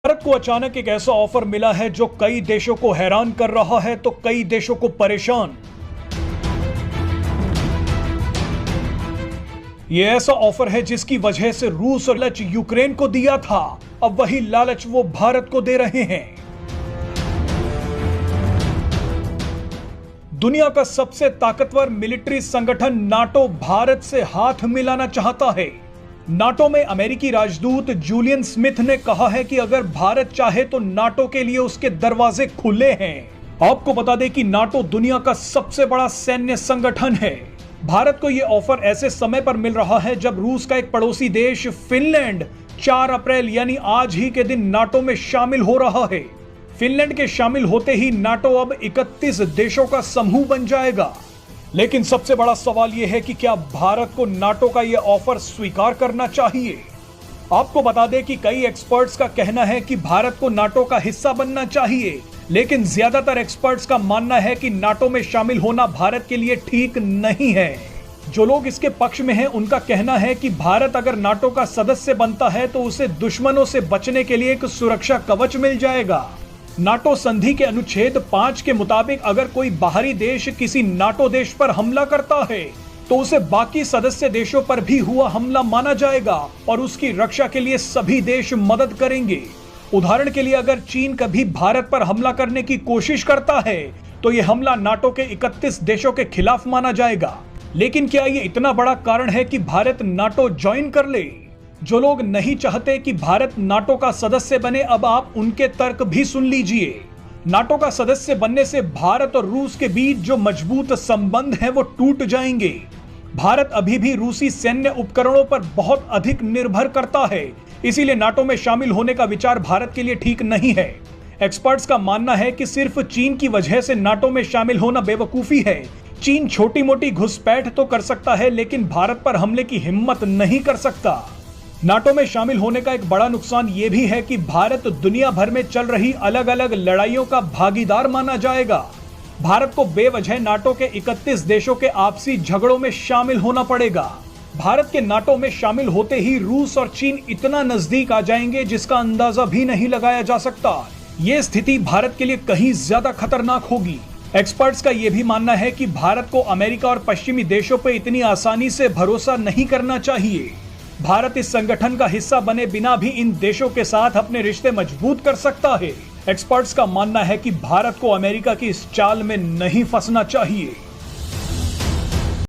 भारत को अचानक एक ऐसा ऑफर मिला है जो कई देशों को हैरान कर रहा है तो कई देशों को परेशान। यह ऐसा ऑफर है जिसकी वजह से रूस और लालच यूक्रेन को दिया था, अब वही लालच वो भारत को दे रहे हैं। दुनिया का सबसे ताकतवर मिलिट्री संगठन नाटो भारत से हाथ मिलाना चाहता है। नाटो में अमेरिकी राजदूत जूलियन स्मिथ ने कहा है कि अगर भारत चाहे तो नाटो के लिए उसके दरवाजे खुले हैं। आपको बता दें कि नाटो दुनिया का सबसे बड़ा सैन्य संगठन है। भारत को यह ऑफर ऐसे समय पर मिल रहा है जब रूस का एक पड़ोसी देश फिनलैंड 4 अप्रैल यानी आज ही के दिन नाटो में शामिल हो रहा है। फिनलैंड के शामिल होते ही नाटो अब 31 देशों का समूह बन जाएगा। लेकिन सबसे बड़ा सवाल यह है कि क्या भारत को नाटो का यह ऑफर स्वीकार करना चाहिए। आपको बता दें कि कई एक्सपर्ट्स का कहना है कि भारत को नाटो का हिस्सा बनना चाहिए, लेकिन ज्यादातर एक्सपर्ट्स का मानना है कि नाटो में शामिल होना भारत के लिए ठीक नहीं है। जो लोग इसके पक्ष में हैं, उनका कहना है कि भारत अगर नाटो का सदस्य बनता है तो उसे दुश्मनों से बचने के लिए एक सुरक्षा कवच मिल जाएगा। नाटो संधि के अनुच्छेद 5 के मुताबिक अगर कोई बाहरी देश किसी नाटो देश पर हमला करता है तो उसे बाकी सदस्य देशों पर भी हुआ हमला माना जाएगा और उसकी रक्षा के लिए सभी देश मदद करेंगे। उदाहरण के लिए अगर चीन कभी भारत पर हमला करने की कोशिश करता है तो यह हमला नाटो के 31 देशों के खिलाफ माना जाएगा। लेकिन क्या यह इतना बड़ा कारण है कि भारत नाटो ज्वाइन कर ले? जो लोग नहीं चाहते कि भारत नाटो का सदस्य बने, अब आप उनके तर्क भी सुन लीजिए। नाटो का सदस्य बनने से भारत और रूस के बीच जो मजबूत संबंध हैं वो टूट जाएंगे। भारत अभी भी रूसी सैन्य उपकरणों पर बहुत अधिक निर्भर करता है, इसीलिए नाटो में शामिल होने का विचार भारत के लिए ठीक नहीं है। एक्सपर्ट्स का मानना है कि सिर्फ चीन की वजह से नाटो में शामिल होना बेवकूफी है। चीन छोटी मोटी घुसपैठ तो कर सकता है, लेकिन भारत पर हमले की हिम्मत नहीं कर सकता। नाटो में शामिल होने का एक बड़ा नुकसान यह भी है कि भारत दुनिया भर में चल रही अलग अलग लड़ाइयों का भागीदार माना जाएगा। भारत को बेवजह नाटो के 31 देशों के आपसी झगड़ों में शामिल होना पड़ेगा। भारत के नाटो में शामिल होते ही रूस और चीन इतना नजदीक आ जाएंगे जिसका अंदाजा भी नहीं लगाया जा सकता। ये स्थिति भारत के लिए कहीं ज्यादा खतरनाक होगी। एक्सपर्ट्स का यह भी मानना है कि भारत को अमेरिका और पश्चिमी देशों पर इतनी आसानी से भरोसा नहीं करना चाहिए। भारत इस संगठन का हिस्सा बने बिना भी इन देशों के साथ अपने रिश्ते मजबूत कर सकता है। एक्सपर्ट्स का मानना है कि भारत को अमेरिका की इस चाल में नहीं फंसना चाहिए।